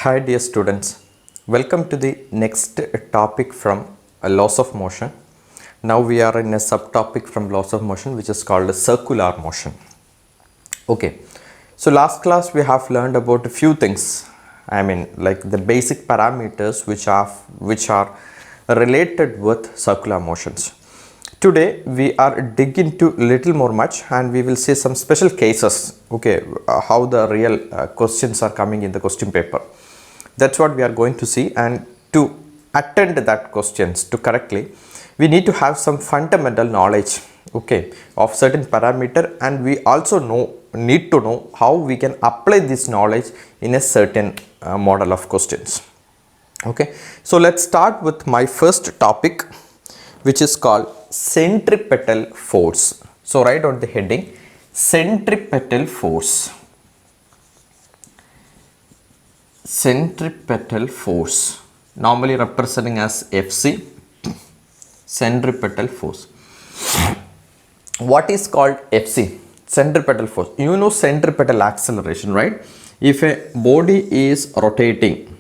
Hi dear students, welcome to the next topic from laws of motion. Now we are in a subtopic from laws of motion which is called circular motion. Okay, so last class we have learned about a few things. Like the basic parameters which are related with circular motions. Today we are digging into little more much and we will see some special cases. Okay, how the real questions are coming in the question paper. That's what we are going to see, and to attend that questions to correctly we need to have some fundamental knowledge, okay, of certain parameter, and we also need to know how we can apply this knowledge in a certain model of questions. Okay, so let's start with my first topic, which is called centripetal force. So write on the heading centripetal force. Centripetal force, normally representing as Fc, centripetal force. What is called Fc? Centripetal force. You know centripetal acceleration, right? If a body is rotating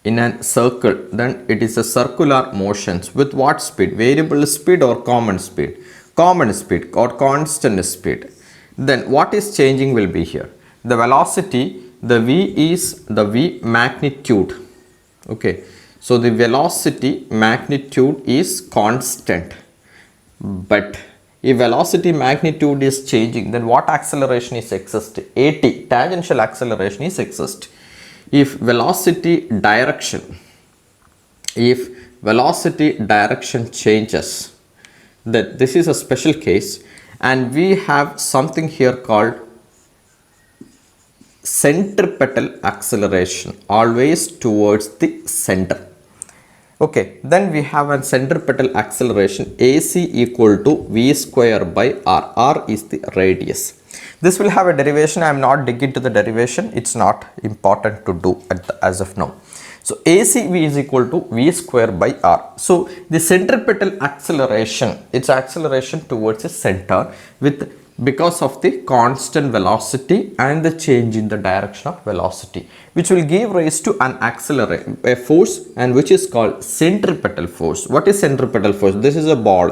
in a circle, then it is a circular motions with what speed? Variable speed or common speed? Common speed or constant speed. Then what is changing will be here. The velocity, the v is the v magnitude. Okay, so the velocity magnitude is constant, but if velocity magnitude is changing, then what acceleration is exist? At, tangential acceleration is exist. If velocity direction changes, then this is a special case, and we have something here called centripetal acceleration, always towards the center. Okay, then we have a centripetal acceleration AC equal to V square by R. R is the radius. This will have a derivation. I am not digging to the derivation. It's not important to do as of now. So AC V is equal to V square by R. So the centripetal acceleration, its acceleration towards the center because of the constant velocity and the change in the direction of velocity, which will give rise to an a force, and which is called centripetal force. What is centripetal force? This is a ball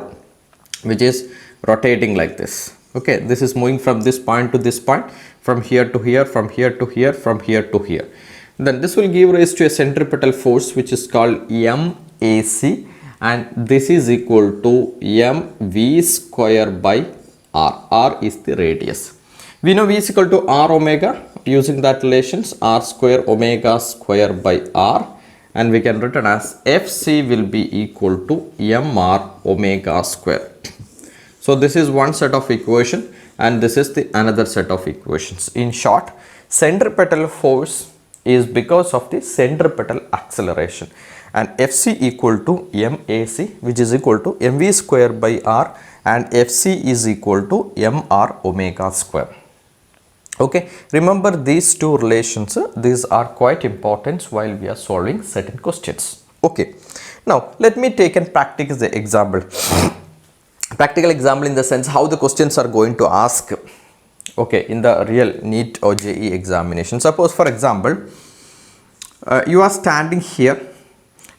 which is rotating like this. Okay, this is moving from this point to this point, from here to here, from here to here, from here to here. Then this will give rise to a centripetal force which is called MAC, and this is equal to mv square by R. R is the radius. We know V is equal to R omega. Using that relations, R square omega square by R, and we can written as Fc will be equal to mr omega square. So this is one set of equation, and this is the another set of equations. In short, centripetal force is because of the centripetal acceleration, and Fc equal to MAC, which is equal to mv square by R, and Fc is equal to mr omega square. Okay, remember these two relations. These are quite important while we are solving certain questions. Okay, now let me take a practical example. Practical example in the sense how the questions are going to ask, okay, in the real NEET or JEE examination. Suppose for example, you are standing here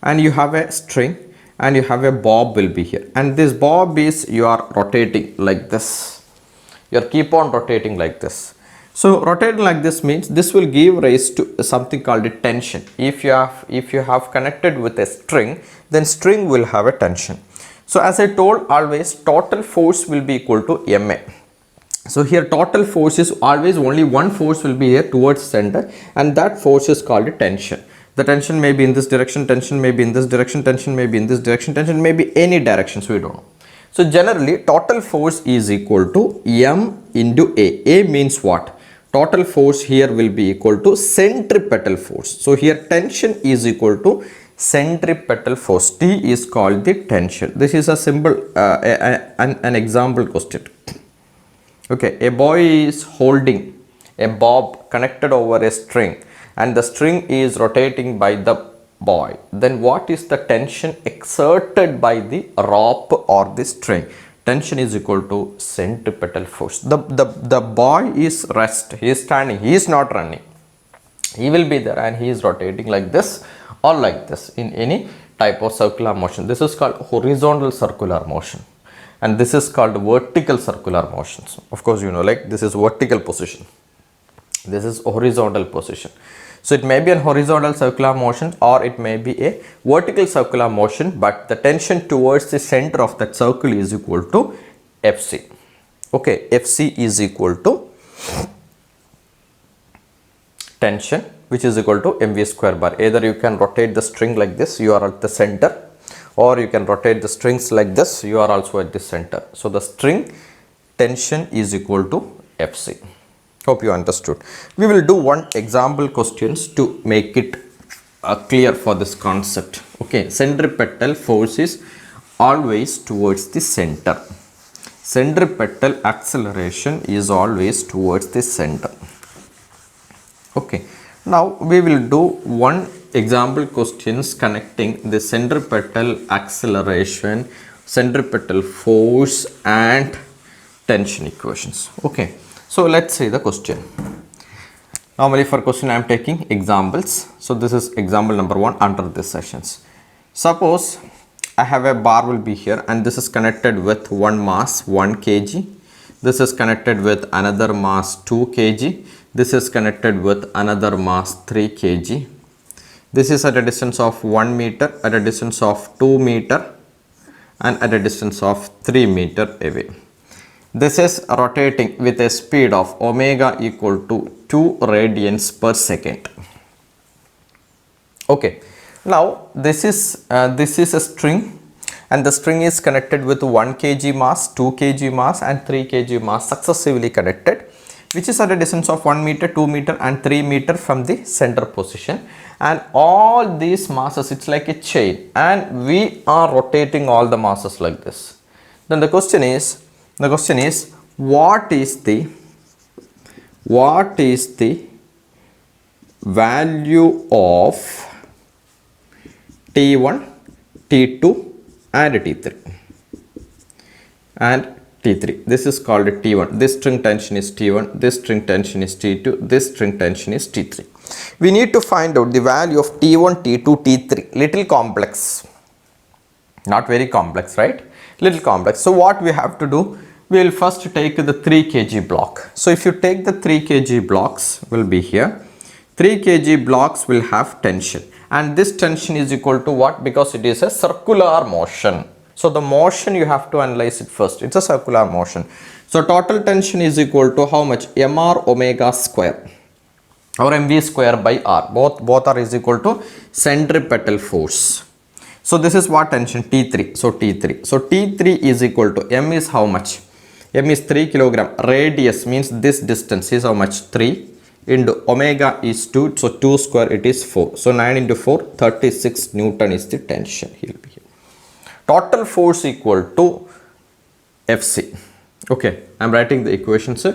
and you have a string and you have a bob will be here, and this bob is you are rotating like this. You keep on rotating like this. So rotating like this means this will give rise to something called a tension. If you have connected with a string, then string will have a tension. So as I told, always total force will be equal to MA. So here total force is always only one force will be here towards center, and that force is called a tension. The tension may be in this direction, tension may be in this direction, tension may be in this direction, tension may be any directions, we don't know. So generally total force is equal to M into A. A means what? Total force here will be equal to centripetal force. So here tension is equal to centripetal force. T is called the tension. This is a simple an example question. Okay, a boy is holding a bob connected over a string, and the string is rotating by the boy. Then what is the tension exerted by the rope or the string? Tension is equal to centripetal force. The boy is rest. He is standing. He is not running. He will be there and he is rotating like this or like this in any type of circular motion. This is called horizontal circular motion, and this is called vertical circular motions. Of course, you know, like this is vertical position, this is horizontal position. So it may be a horizontal circular motion or it may be a vertical circular motion, but the tension towards the center of that circle is equal to Fc. Okay, Fc is equal to tension, which is equal to mv square bar. Either you can rotate the string like this, you are at the center, or you can rotate the strings like this, you are also at the center. So the string tension is equal to Fc. Hope you understood. We will do one example questions to make it clear for this concept. Okay, centripetal force is always towards the center. Centripetal acceleration is always towards the center. Okay, now we will do one example questions connecting the centripetal acceleration, centripetal force and tension equations. Okay, so let's see the question. Normally for question I am taking examples. So this is example number 1 under this sessions. Suppose I have a bar will be here and this is connected with one mass 1 kg. This is connected with another mass 2 kg. This is connected with another mass 3 kg. This is at a distance of 1 meter, at a distance of 2 meter and at a distance of 3 meter away. This is rotating with a speed of omega equal to 2 radians per second. Okay, now this is a string and the string is connected with 1 kg mass, 2 kg mass and 3 kg mass successively connected, which is at a distance of 1 meter, 2 meter and 3 meter from the center position. And all these masses, it's like a chain and we are rotating all the masses like this. Then the question is what is the value of T1, T2 and T3 and T3. This is called T1. This string tension is T1, this string tension is T2, this string tension is T3. We need to find out the value of T1, T2, T3. Little complex. Not very complex, right? Little complex. So what we have to do? We will first take the 3 kg block. So if you take the 3 kg blocks will be here. 3 kg blocks will have tension. And this tension is equal to what? Because it is a circular motion. So the motion you have to analyze it first. It's a circular motion. So total tension is equal to how much? Mr omega square or mv square by r. Both are is equal to centripetal force. So this is what tension? T3. So T3. So T3 is equal to m is how much? M is 3 kilogram. Radius means this distance is how much? 3 into omega is 2. So 2 square it is 4. So 9 into 4, 36 Newton is the tension. He'll be here. Total force equal to Fc. Okay, I am writing the equations.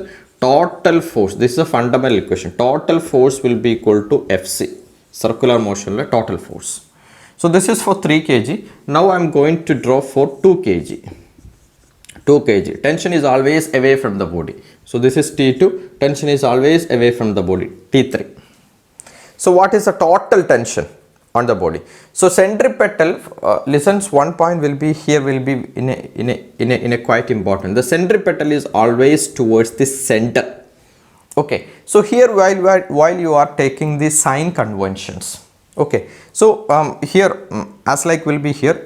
Total force, this is a fundamental equation. Total force will be equal to Fc. Circular motion total force. So this is for 3 kg. Now I am going to draw for 2 kg. 2 kg. Tension is always away from the body. So this is T2. Tension is always away from the body. T3. So what is the total tension on the body? So centripetal, listens, one point will be here, will be in a quite important. The centripetal is always towards the center. Okay. So here while you are taking the sign conventions. Okay. So here as like will be here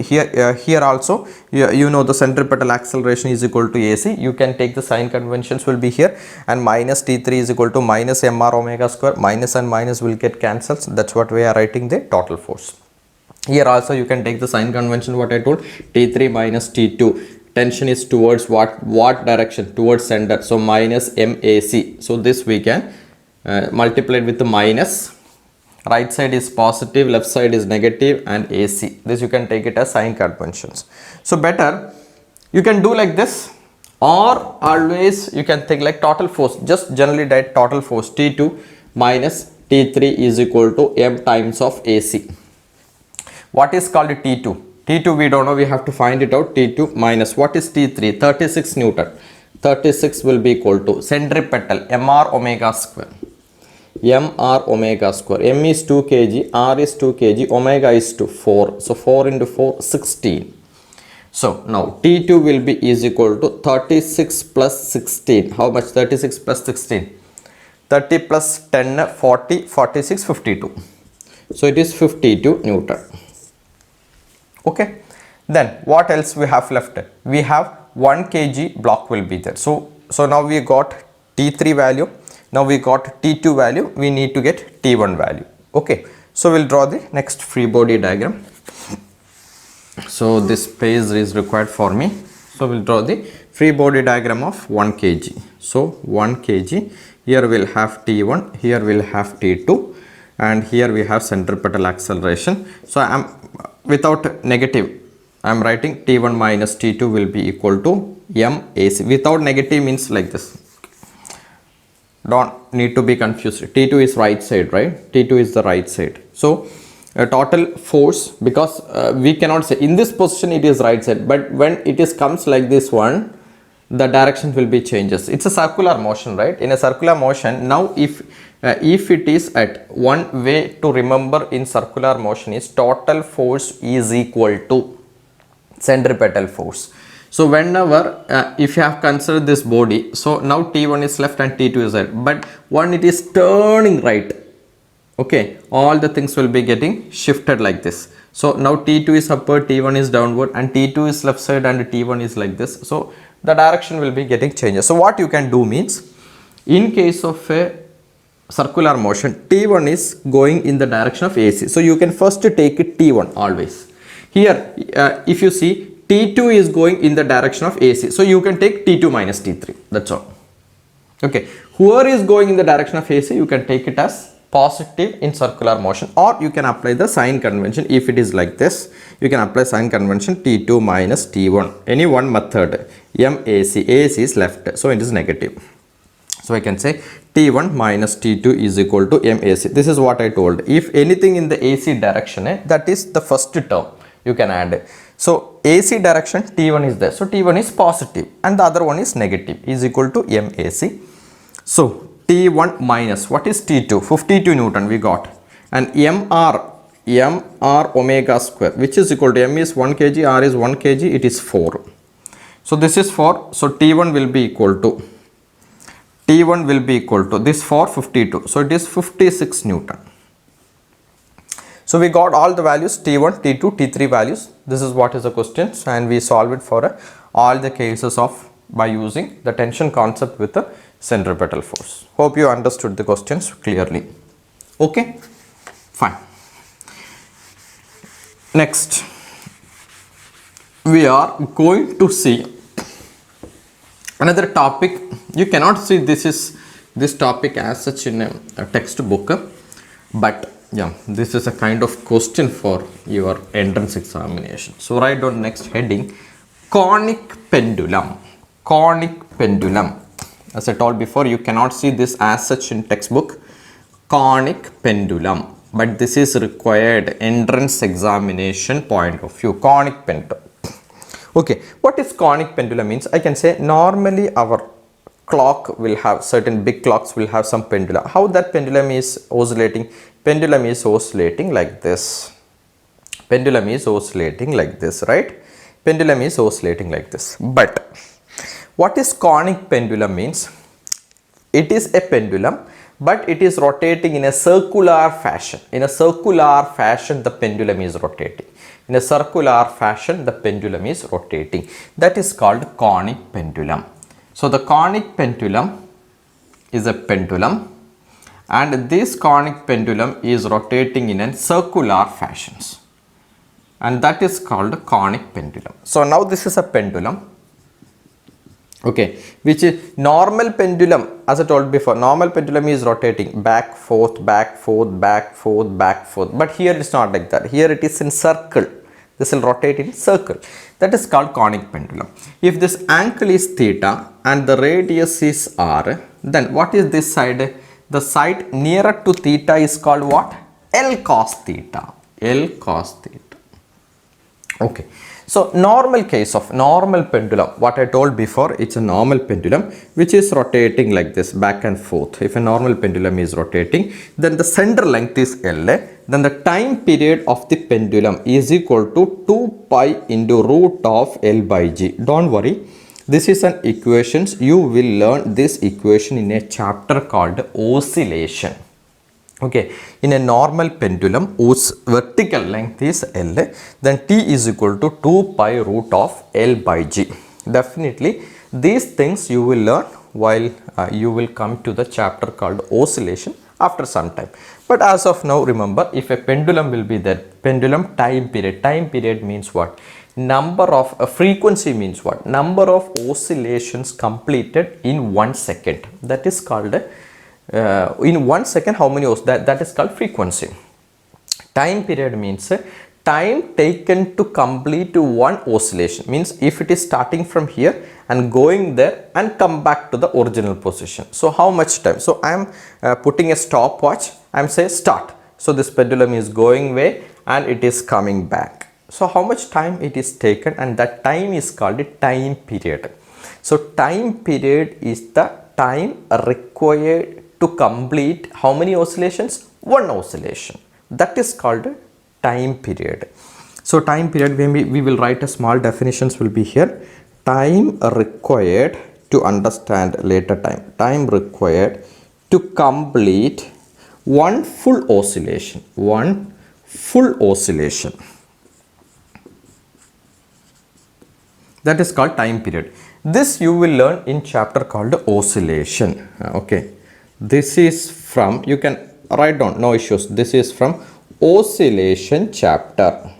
also you know the centripetal acceleration is equal to AC. You can take the sign conventions will be here, and minus T3 is equal to minus mr omega square. Minus and minus will get cancelled. That's what we are writing the total force. Here also you can take the sign convention what I told. T3 minus T2. Tension is towards what direction? Towards center. So minus MAC. So this we can multiply with the minus. Right side is positive, left side is negative, and AC. This you can take it as sign conventions. So better you can do like this, or always you can think like total force. Just generally write total force T2 minus T3 is equal to M times of AC. What is called T2? T2 we don't know, we have to find it out. T2 minus what is T3? 36 Newton. 36 will be equal to centripetal mr omega square. mr omega square. M is 2 kg, r is 2 kg, omega is 4. So 4 into 4, 16. So now T2 will be is equal to 36 plus 16. How much? 36 plus 16. 30 plus 10, 40, 46, 52. So it is 52 Newton. Okay. Then what else we have left? We have 1 kg block will be there. So now we got T3 value. Now we got T2 value. We need to get T1 value. Okay. So we'll draw the next free body diagram. So this page is required for me. So we'll draw the free body diagram of 1 kg. So 1 kg. Here we'll have T1. Here we'll have T2. And here we have centripetal acceleration. So I'm without negative, I'm writing T1 minus T2 will be equal to MAC. Without negative means like this. Don't need to be confused. T2 is right side, right? T2 is the right side. So total force, because we cannot say in this position it is right side, but when it is comes like this one, the direction will be changes. It's a circular motion, right? In a circular motion, now if it is at one way to remember in circular motion is total force is equal to centripetal force. So whenever if you have considered this body, so now T1 is left and T2 is right, but when it is turning right, okay, all the things will be getting shifted like this. So now T2 is upward, T1 is downward, and T2 is left side and T1 is like this. So the direction will be getting changes. So what you can do means, in case of a circular motion, T1 is going in the direction of AC. So you can first take it T1 always. Here if you see, T2 is going in the direction of AC. So you can take T2 minus T3. That's all. Okay. Whoever is going in the direction of AC, you can take it as positive in circular motion, or you can apply the sign convention. If it is like this, you can apply sign convention T2 minus T1. Any one method. MAC. AC is left. So it is negative. So I can say T1 minus T2 is equal to MAC. This is what I told. If anything in the AC direction, that is the first term you can add. So AC direction T1 is there. So T1 is positive and the other one is negative, is equal to MAC. So T1 minus what is T2? 52 Newton we got. And MR omega square, which is equal to M is 1 kg, R is 1 kg, it is 4. So this is 4. So T1 will be equal to this 4 52. So it is 56 Newton. So we got all the values T1, T2, T3 values. This is what is the questions, and we solve it for all the cases of by using the tension concept with the centripetal force. Hope you understood the questions clearly. Okay, fine. Next, we are going to see another topic. You cannot see this topic as such in a textbook, but yeah, this is a kind of question for your entrance examination. So write down next heading, conic pendulum. Conic pendulum. As I told before, you cannot see this as such in textbook. Conic pendulum. But this is required entrance examination point of view. Conic pendulum. Okay, what is conic pendulum means? I can say normally our clock will have certain big clocks will have some pendulum. How that pendulum is oscillating? Pendulum is oscillating like this. Pendulum is oscillating like this, right? Pendulum is oscillating like this. But what is conic pendulum means? It is a pendulum, but it is rotating in a circular fashion. In a circular fashion, the pendulum is rotating. In a circular fashion, the pendulum is rotating. That is called conic pendulum. So the conic pendulum is a pendulum, and this conic pendulum is rotating in a circular fashions, and that is called conic pendulum. So now this is a pendulum, okay, which is normal pendulum. As I told before, normal pendulum is rotating back forth, back forth, back forth, back forth, but here it's not like that. Here it is in circle. This will rotate in circle. That is called conic pendulum. If this angle is theta and the radius is r, then what is this side? The side nearer to theta is called what? L cos theta. L cos theta. Okay. So normal case of normal pendulum, what I told before, it's a normal pendulum which is rotating like this back and forth. If a normal pendulum is rotating, then the center length is L, then the time period of the pendulum is equal to 2 pi into root of L by G. Don't worry, this is an equation. You will learn this equation in a chapter called oscillation. Okay, in a normal pendulum whose vertical length is L, then T is equal to 2 pi root of L by G. Definitely these things you will learn while you will come to the chapter called oscillation after some time. But as of now, remember, if a pendulum will be there, pendulum time period means what? Number of frequency means what? Number of oscillations completed in 1 second. That is called in 1 second how many that is called frequency. Time period means time taken to complete one oscillation, means if it is starting from here and going there and come back to the original position. So how much time? So I am putting a stopwatch. I am say start. So this pendulum is going way and it is coming back. So how much time it is taken, and that time is called a time period. So time period is the time required to complete how many oscillations? One oscillation. That is called time period. So time period, we will write a small definitions will be here. Time required to understand later time. Time required to complete one full oscillation. One full oscillation. That is called time period. This you will learn in chapter called oscillation. Okay. This is from, you can write down, no issues. This is from oscillation chapter.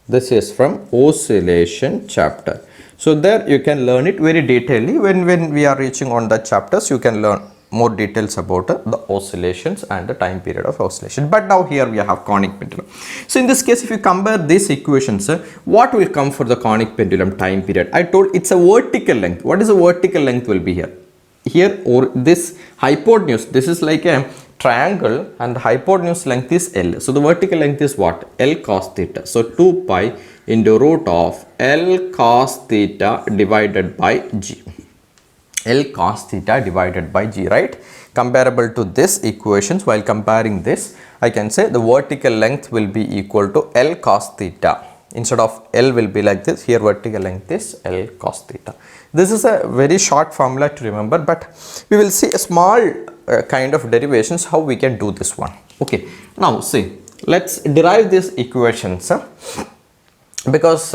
This is from oscillation chapter. So there you can learn it very detailedly. When we are reaching on the chapters, you can learn more details about the oscillations and the time period of oscillation. But now here we have conic pendulum. So in this case, if you compare these equations, what will come for the conic pendulum time period? I told it's a vertical length. What is the vertical length will be here? Here, or this hypotenuse, this is like a triangle and the hypotenuse length is L. So the vertical length is what? L cos theta. So 2 pi into root of L cos theta divided by G. L cos theta divided by G, right? Comparable to this equations, while comparing this, I can say the vertical length will be equal to L cos theta. Instead of L will be like this, here vertical length is L cos theta. This is a very short formula to remember, but we will see a small kind of derivations how we can do this one. Okay, now see, let's derive these equations, because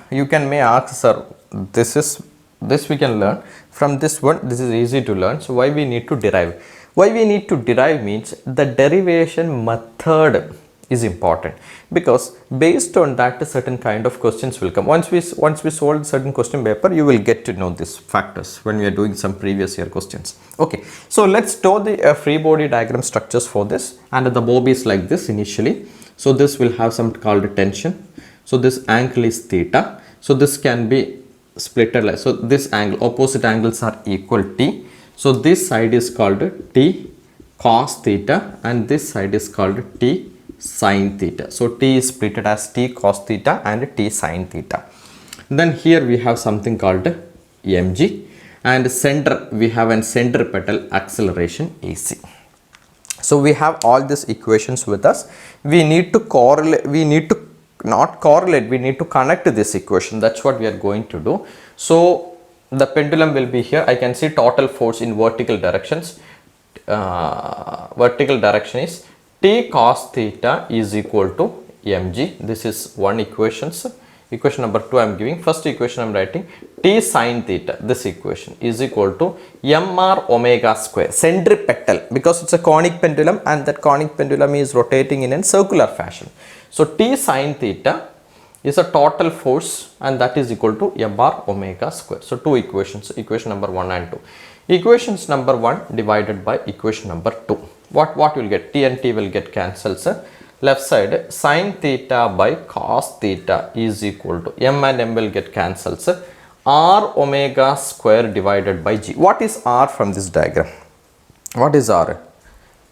you may ask, sir, this we can learn from this one. This is easy to learn. So why we need to derive? Why we need to derive means the derivation method is important, because based on that certain kind of questions will come. Once we solve certain question paper, you will get to know these factors when we are doing some previous year questions. Okay, so let's draw the free body diagram structures for this, and the bob is like this initially. So this will have some called tension. So this angle is theta. So this can be splitted like so. This angle, opposite angles are equal T. So this side is called T cos theta and this side is called T sin theta. So T is splitted as T cos theta and T sin theta. Then here we have something called mg, and center we have a centripetal acceleration AC. So we have all these equations with us. We need to correlate, we need to not correlate, we need to connect this equation. That's what we are going to do. So the pendulum will be here. I can see total force in vertical directions. Vertical direction is T cos theta is equal to mg. This is one equation. Equation number 2 I am giving. First equation I am writing T sin theta. This equation is equal to mr omega square. Centripetal, because it's a conic pendulum and that conic pendulum is rotating in a circular fashion. So T sin theta is a total force and that is equal to mr omega square. So two equations, equation number 1 and 2. Equations number 1 divided by equation number 2. What will get? T and T will get cancelled, sir. Left side sin theta by cos theta is equal to m and m will get cancelled, sir. R omega square divided by G. What is R from this diagram? What is R?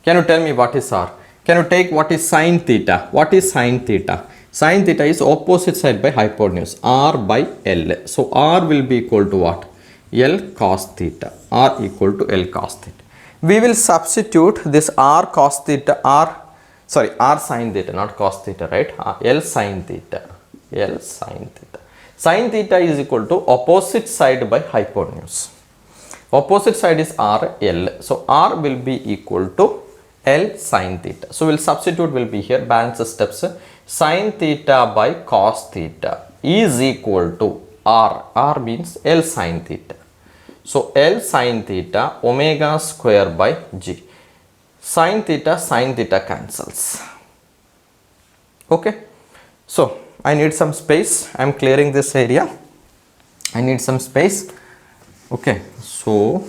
Can you tell me what is R? Can you take what is sin theta? What is sin theta? Sine theta is opposite side by hypotenuse, r by L. So r will be equal to what? L cos theta, r equal to L cos theta. We will substitute this r cos theta, r sine theta, not cos theta, right? L sine theta, L sine theta. Sine theta is equal to opposite side by hypotenuse. Opposite side is r, L. So r will be equal to L sine theta. So we'll substitute, will be here, balance steps. Sine theta by cos theta is equal to r. R means L sine theta. So L sine theta omega square by g. Sine theta cancels. Okay. So I need some space. I am clearing this area. I need some space. Okay. So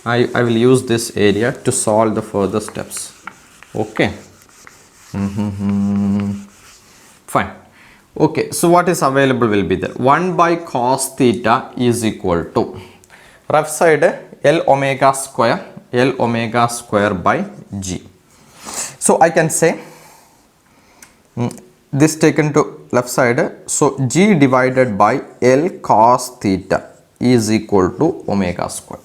I will use this area to solve the further steps. Okay. Fine. Okay. So what is available will be there. 1 by cos theta is equal to rough side L omega square by g. So I can say this taken to left side. So g divided by L cos theta is equal to omega square.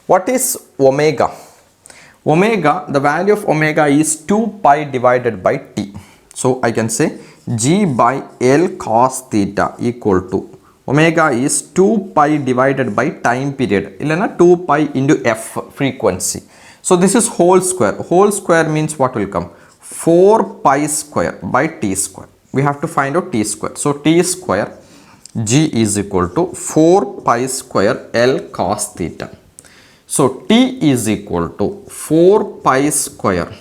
What is omega? Omega, the value of omega is 2 pi divided by t. So I can say g by L cos theta equal to omega is 2 pi divided by time period, illana 2 pi into f, frequency. So this is whole square. Whole square means what will come? 4 pi square by t square. We have to find out t square. So t square g is equal to 4 pi square L cos theta. So t is equal to 4 pi square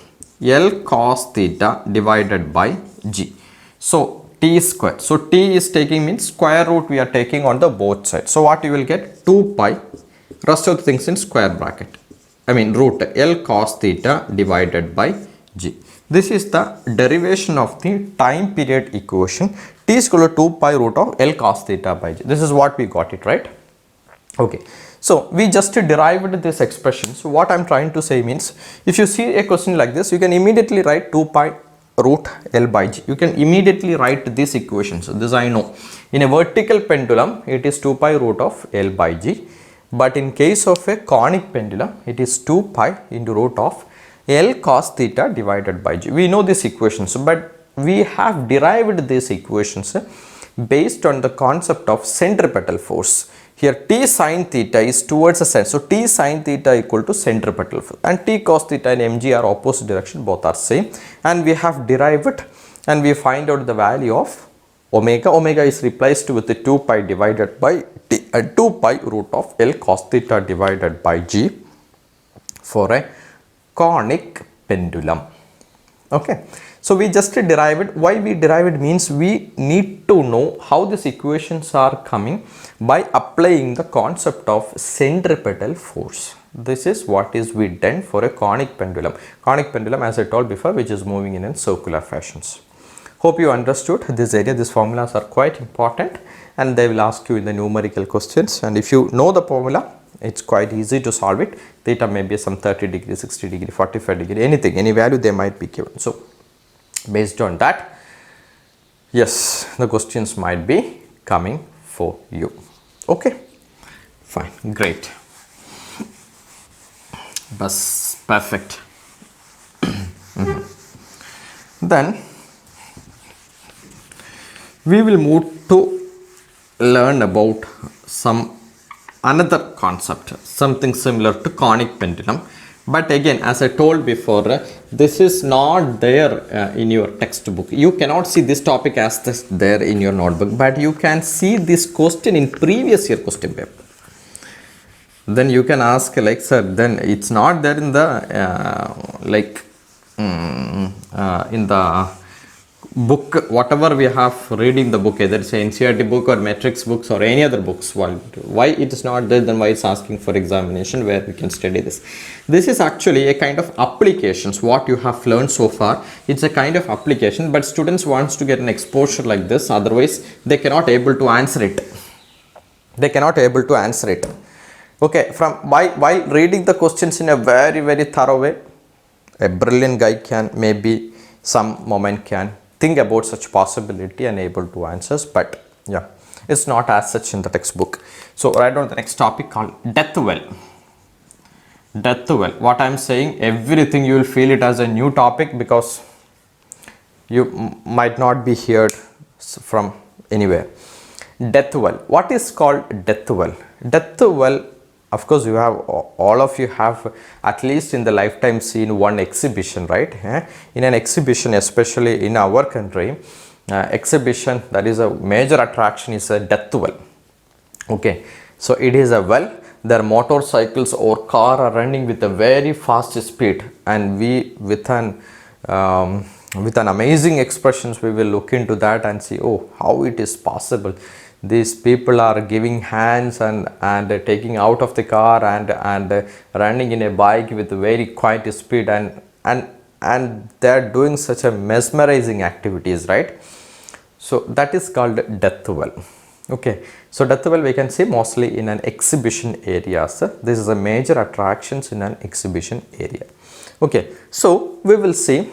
L cos theta divided by g. So t square. So t is taking means square root we are taking on the both sides. So what you will get? 2 pi. Rest of the things in square bracket. I mean root L cos theta divided by g. This is the derivation of the time period equation. T is equal to 2 pi root of L cos theta by g. This is what we got it, right? Okay. So we just derived this expression. So what I am trying to say means, if you see a question like this, you can immediately write 2 pi root L by g. You can immediately write this equation. So this I know. In a vertical pendulum, it is 2 pi root of L by g. But in case of a conic pendulum, it is 2 pi into root of L cos theta divided by g. We know these equations, but we have derived these equations based on the concept of centripetal force. Here t sin theta is towards the center. So t sin theta equal to centripetal force, and t cos theta and mg are opposite direction, both are same, and we have derived it, and we find out the value of omega. Omega is replaced with the 2 pi divided by t, 2 pi root of L cos theta divided by g for a conic pendulum. Okay. So we just derived. Why we derived means we need to know how these equations are coming by applying the concept of centripetal force. This is what is we done for a conic pendulum. Conic pendulum, as I told before, which is moving in circular fashions. Hope you understood this area. These formulas are quite important, and they will ask you in the numerical questions. And if you know the formula, it's quite easy to solve it. Theta may be some 30 degree, 60 degree, 45 degree, anything, any value they might be given. So based on that, yes, the questions might be coming for you. Okay, fine, great. Bus, perfect. Then we will move to learn about another concept, something similar to conic pendulum. But again, as I told before, this is not there in your textbook. You cannot see this topic as this there in your notebook, but you can see this question in previous year question paper. Then you can ask like, sir, then it's not there in the in the book, whatever we have read in the book, either it's NCERT book or matrix books or any other books. Why it is not there, then why it's asking for examination where we can study this. This is actually a kind of applications, what you have learned so far. It's a kind of application, but students wants to get an exposure like this, otherwise they cannot able to answer it. They cannot able to answer it. Okay, from while reading the questions in a very, very thorough way, a brilliant guy can, maybe some moment can think about such possibility and able to answers, but yeah, it's not as such in the textbook. So write down the next topic called death well. Death well. What I'm saying, everything you will feel it as a new topic because you might not be heard from anywhere. Death well. What is called death well? Death well, of course, you have, all of you have at least in the lifetime seen one exhibition, right? In an exhibition, especially in our country, exhibition, that is a major attraction, is a death well. Okay, so it is a well. Their motorcycles or car are running with a very fast speed, and we with an amazing expressions we will look into that and see, oh, how it is possible. These people are giving hands and taking out of the car and running in a bike with very quiet speed, and they are doing such a mesmerizing activities, right? So that is called death well. Okay, so death well we can see mostly in an exhibition areas. This is a major attractions in an exhibition area. Okay, so we will see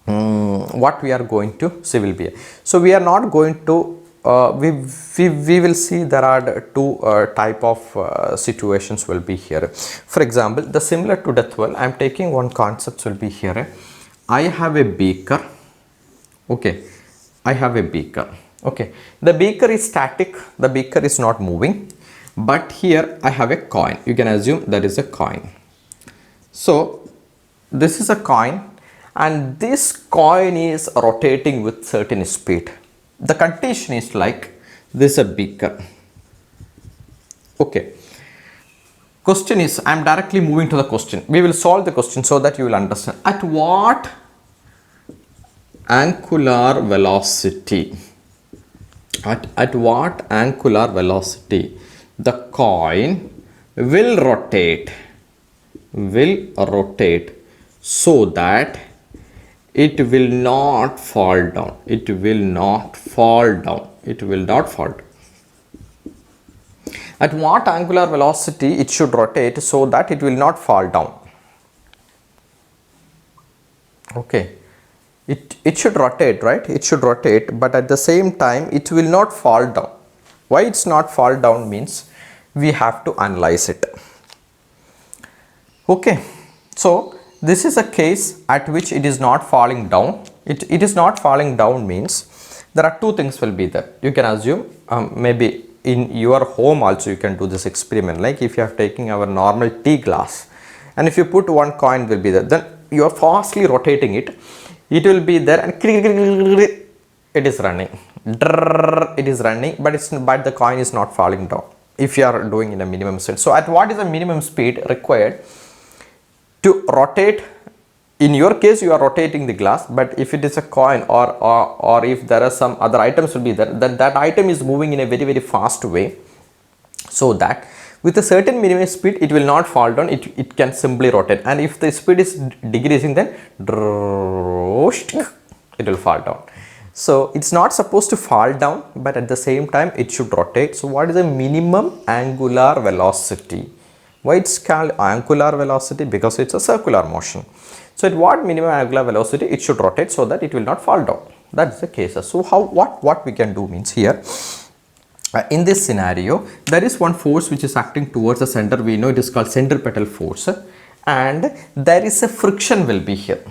what we are going to see will be. So we are not going to we will see there are two type of situations will be here. For example, the similar to death well, I am taking one concept will be here. I have a beaker. Okay, I have a beaker. Okay, the beaker is static, the beaker is not moving, but here I have a coin. You can assume that is a coin. So this is a coin, and this coin is rotating with certain speed. The condition is like this is a beaker. Okay, question is, I am directly moving to the question. We will solve the question so that you will understand. At what angular velocity, at what angular velocity the coin will rotate so that it will not fall down. It will not fall down. It will not fall down. At what angular velocity it should rotate so that it will not fall down. Okay. It should rotate, right? It should rotate, but at the same time it will not fall down. Why it's not fall down means we have to analyze it. Okay, so this is a case at which it is not falling down. It is not falling down means there are two things will be there. You can assume maybe in your home also you can do this experiment, like if you are taking our normal tea glass and if you put one coin will be there, then you are fastly rotating it. It will be there and it is running. It is running, but the coin is not falling down if you are doing in a minimum speed. So at what is the minimum speed required to rotate? In your case you are rotating the glass, but if it is a coin or if there are some other items will be there, then that item is moving in a very, very fast way, so that with a certain minimum speed it will not fall down, it can simply rotate, and if the speed is decreasing then it will fall down. So it's not supposed to fall down, but at the same time it should rotate. So what is the minimum angular velocity? Why it's called angular velocity? Because it's a circular motion. So at what minimum angular velocity it should rotate so that it will not fall down. That's the case. So what we can do means here, in this scenario there is one force which is acting towards the center. We know it is called centripetal force, and there is a friction will be here.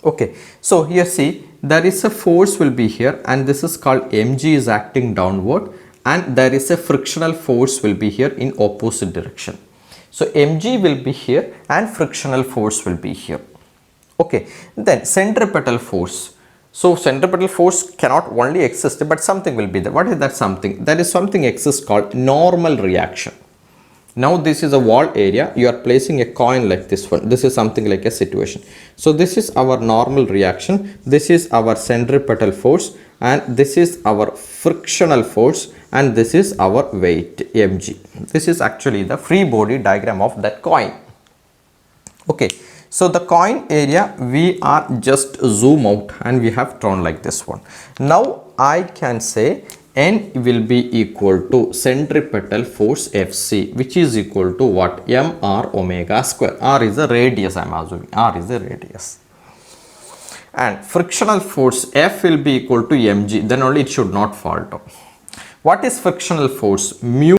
Okay, so here see, there is a force will be here, and this is called mg is acting downward, and there is a frictional force will be here in opposite direction. So mg will be here and frictional force will be here. Okay, then centripetal force. So centripetal force cannot only exist, but something will be there. What is that something? That is something exists called normal reaction. Now this is a wall area. You are placing a coin like this one. This is something like a situation. So this is our normal reaction. This is our centripetal force, and this is our frictional force, and this is our weight mg. This is actually the free body diagram of that coin. Okay. So the coin area we are just zoom out and we have drawn like this one. Now I can say N will be equal to centripetal force Fc, which is equal to what? mr omega square. R is the radius, I am assuming. R is the radius. and frictional force F will be equal to mg, then only it should not fall down. What is frictional force? Mu.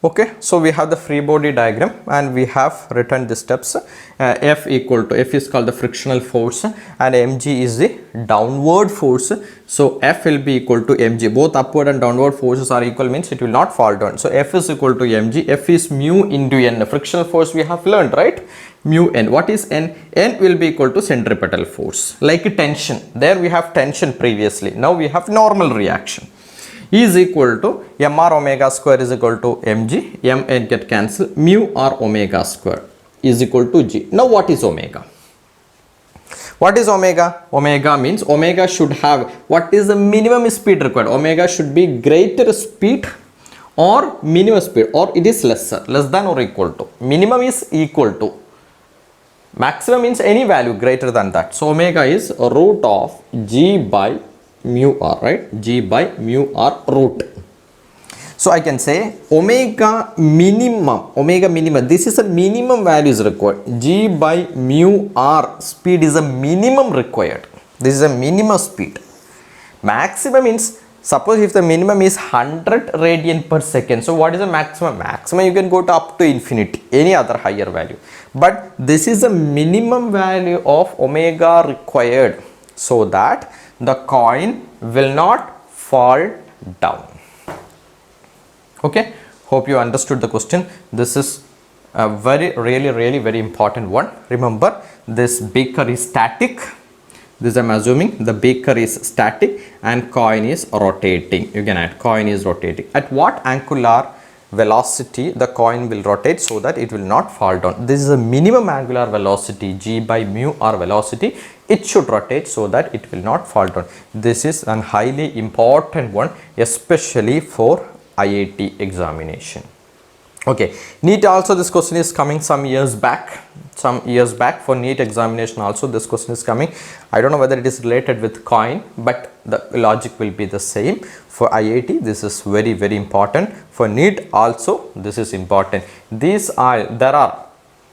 Okay, so we have the free body diagram and we have written the steps. F is called the frictional force and mg is the downward force. So F will be equal to mg. Both upward and downward forces are equal, means it will not fall down. So F is equal to mg. F is mu into n. Frictional force we have learned, right? Mu n. What is n? N will be equal to centripetal force. Like tension. There we have tension previously. Now we have normal reaction. E is equal to mr omega square is equal to mg. Mn get cancelled. Mu r omega square is equal to g. Now what is omega? What is omega? Omega means omega should have, what is the minimum speed required? Omega should be greater speed or minimum speed, or it is less than or equal to. Minimum is equal to. Maximum means any value greater than that. So omega is root of g by mu r, right? G by mu r root. So I can say omega minimum, this is a minimum value is required. G by mu r, speed is a minimum required. This is a minimum speed. Maximum means, suppose if the minimum is 100 radian per second. So what is the maximum? Maximum you can go to up to infinity, any other higher value. But this is the minimum value of omega required so that the coin will not fall down. Okay, hope you understood the question. This is a really very important one. Remember, this beaker is static. This I'm assuming the beaker is static and coin is rotating. You can add coin is rotating. At what angular velocity the coin will rotate so that it will not fall down? This is a minimum angular velocity, g by mu r velocity. It should rotate so that it will not fall down. This is a highly important one, especially for IIT examination. Okay, NEET also this question is coming some years back for NEET examination also this question is coming. I don't know whether it is related with coin, but the logic will be the same. For IIT this is very important. For NEET also this is important. There are,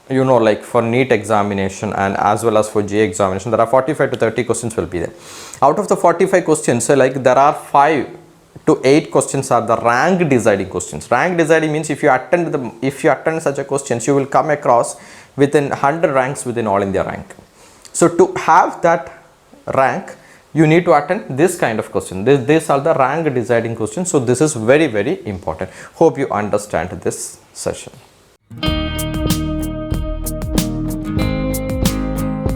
you know, like for NEET examination and as well as for JEE examination, there are 45 to 30 questions will be there. Out of the 45 questions, like there are 5 to 8 questions are the rank deciding questions. Rank deciding means if you attend such a questions, you will come across within 100 ranks within All India rank. So to have that rank, you need to attend this kind of question. These are the rank deciding questions. So this is very important. Hope you understand this session.